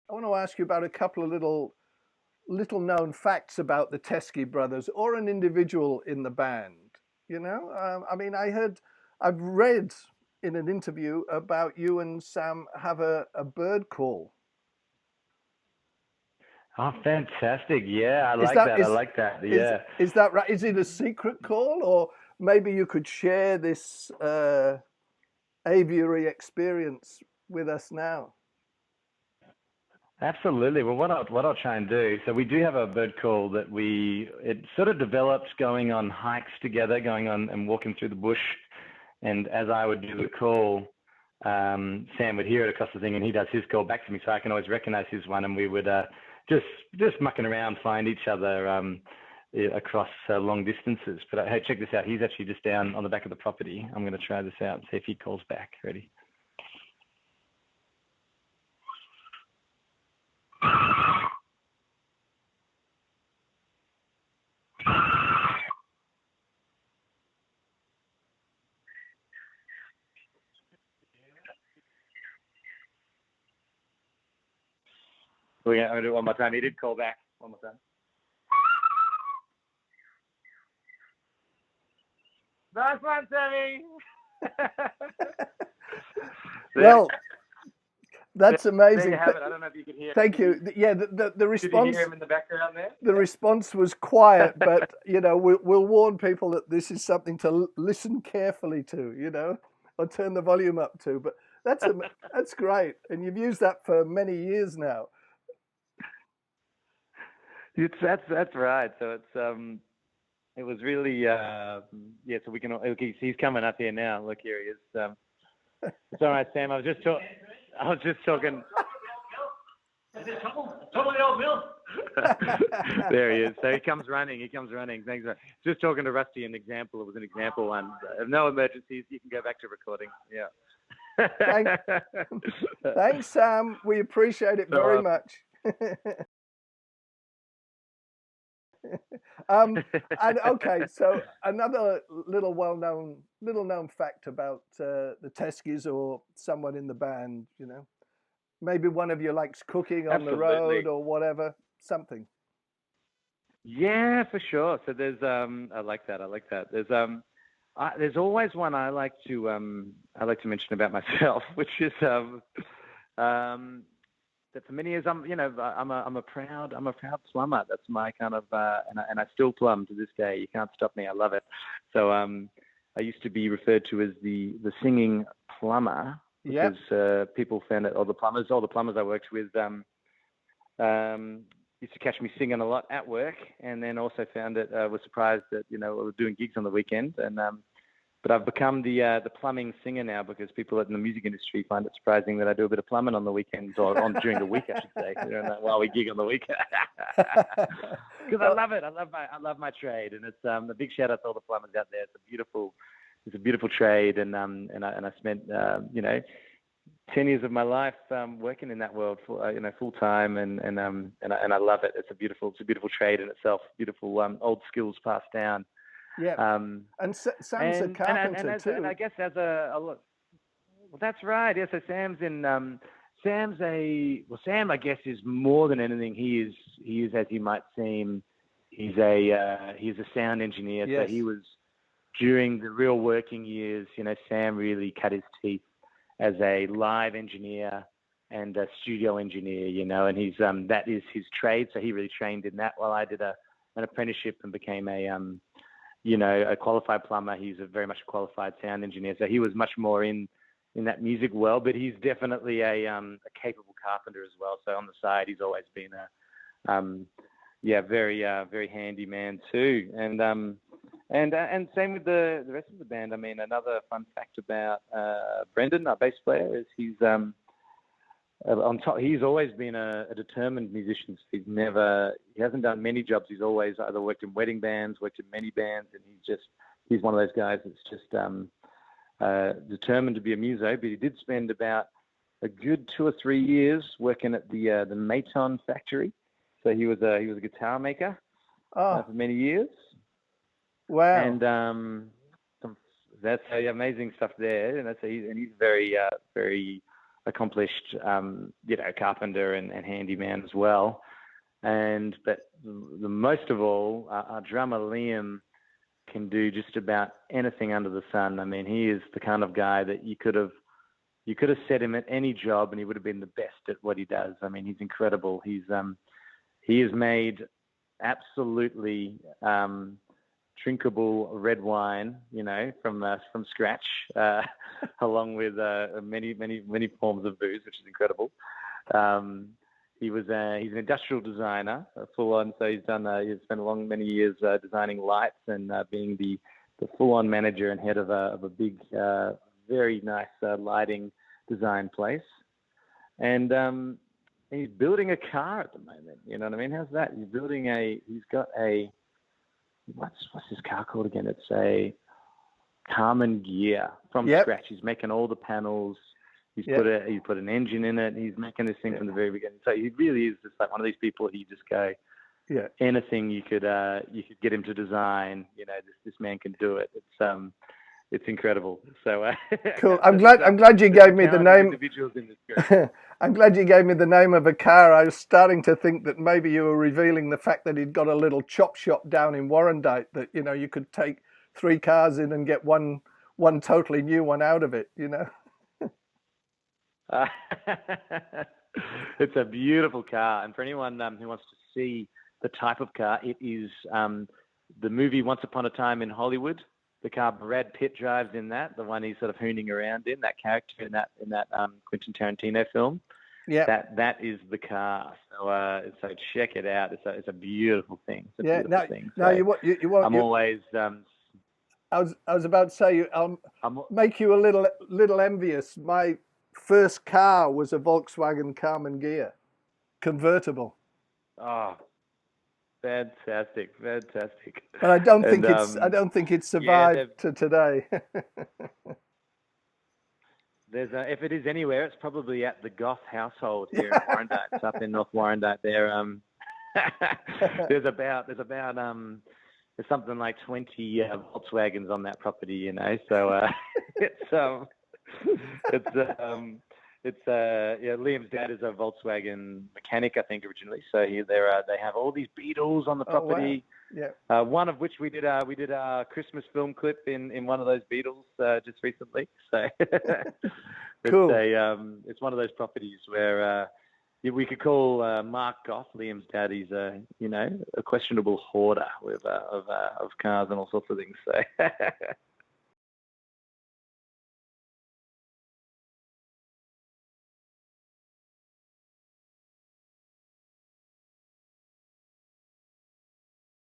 I want to ask you about a couple of little known facts about the Teskey brothers or an individual in the band. I mean, I've read in an interview about you and Sam have a bird call. Oh, fantastic. Yeah, I Is like that that. I like that. is Yeah. is that right? Is it a secret call, or maybe you could share this aviary experience with us now? Absolutely. Well, what I'll try and do. So we do have a bird call that it sort of develops going on hikes together, going on and walking through the bush. And as I would do the call, Sam would hear it across the thing, and he does his call back to me, so I can always recognize his one, and we would just mucking around find each other across long distances. But hey, check this out. He's actually just down on the back of the property. I'm going to try this out and see if he calls back. Ready? I'm going to do it one more time. He did call back one more time. Nice one, Sammy. Well, that's There amazing. you have it. I don't know if you can hear. Thank you. Yeah, the Did you response hear him in the background there? the response was quiet, but we'll warn people that this is something to listen carefully to, or turn the volume up to. But that's great, and you've used that for many years now. That's right. So it was really yeah. So we can. He's coming up here now. Look, here he is. It's all right, Sam. I was just talking. Totally old Bill. There he is. So he comes running. Thanks. Just talking to Rusty. An example. It was an example one. If no emergencies, you can go back to recording. Yeah. Thanks, Sam. We appreciate it very much. And okay, so another little known fact about the Teskies or someone in the band, maybe one of you likes cooking on the road or whatever, something. Yeah, for sure. So there's I like that. There's always one I like to mention about myself, which is that for many years I'm a proud plumber. That's my kind of and I still plumb to this day. You can't stop me. I love it. So I used to be referred to as the singing plumber because people found that all the plumbers I worked with used to catch me singing a lot at work, and then also found it was surprised that we were doing gigs on the weekend. And but I've become the plumbing singer now because people in the music industry find it surprising that I do a bit of plumbing on the weekends or during the week, I should say, while we gig on the weekend. Because I love it. I love my trade, and it's a big shout out to all the plumbers out there. It's a beautiful trade, and I spent 10 years of my life working in that world full time, and I love it. It's a beautiful trade in itself. Beautiful old skills passed down. Yeah, and Sam's a carpenter too. And I guess well, that's right. Yeah, so Sam, I guess, is more than anything. He is as he might seem. He's a sound engineer. Yes. So he was during the real working years. Sam really cut his teeth as a live engineer and a studio engineer. And he's that is his trade. So he really trained in that. While I did an apprenticeship and became a qualified plumber. He's very much a qualified sound engineer. So he was much more in that music world, but he's definitely a capable carpenter as well. So on the side, he's always been a very handy man too. And same with the rest of the band. I mean, another fun fact about Brendan, our bass player, is he's on top. He's always been a determined musician. He hasn't done many jobs. He's always either worked in wedding bands, worked in many bands, and he's one of those guys that's just determined to be a muso. But he did spend about a good 2 or 3 years working at the Maton factory. So he was a guitar maker for many years. Wow! And that's amazing stuff there. And he's very accomplished, carpenter and handyman as well. But the most of all, our drummer Liam can do just about anything under the sun. I mean, he is the kind of guy that you could have set him at any job and he would have been the best at what he does. I mean, he's incredible. He has made absolutely drinkable red wine, from scratch, along with many forms of booze, which is incredible. He's an industrial designer, full on. So he's spent many years designing lights and being the full on manager and head of a big, very nice lighting design place. And he's building a car at the moment. You know what I mean? How's that? He's got a, what's his car called again? It's a Karmann Ghia from scratch. He's making all the panels. He's put an engine in it. He's making this thing from the very beginning. So he really is just like one of these people. You just go, anything you could get him to design. This man can do it. It's incredible. So cool. I'm glad you gave me the name. Individuals in this group. I'm glad you gave me the name of a car. I was starting to think that maybe you were revealing the fact that he'd got a little chop shop down in Warrandyte that you could take 3 cars in and get one totally new one out of it. It's a beautiful car, and for anyone who wants to see the type of car, it is the movie Once Upon a Time in Hollywood. The car Brad Pitt drives in that, the one he's sort of hooning around in, that character in that Quentin Tarantino film. Yeah, that is the car. So check it out. It's a beautiful thing. It's a beautiful thing. So you won't. I'm always. I was about to say I'll make you a little envious. My first car was a Volkswagen Karmann Ghia, convertible. Oh, fantastic! But I don't think it's survived to today. If it is anywhere, it's probably at the Goth household here in Warrandyte. It's up in North Warrandyte. There, there's something like 20 Volkswagens on that property. So Liam's dad is a Volkswagen mechanic, I think, originally. So they have all these Beetles on the property. Oh, wow. Yeah. One of which we did our Christmas film clip in one of those Beetles just recently. So cool. It's one of those properties where we could call Mark Goff, Liam's dad. He's a questionable hoarder of cars and all sorts of things. So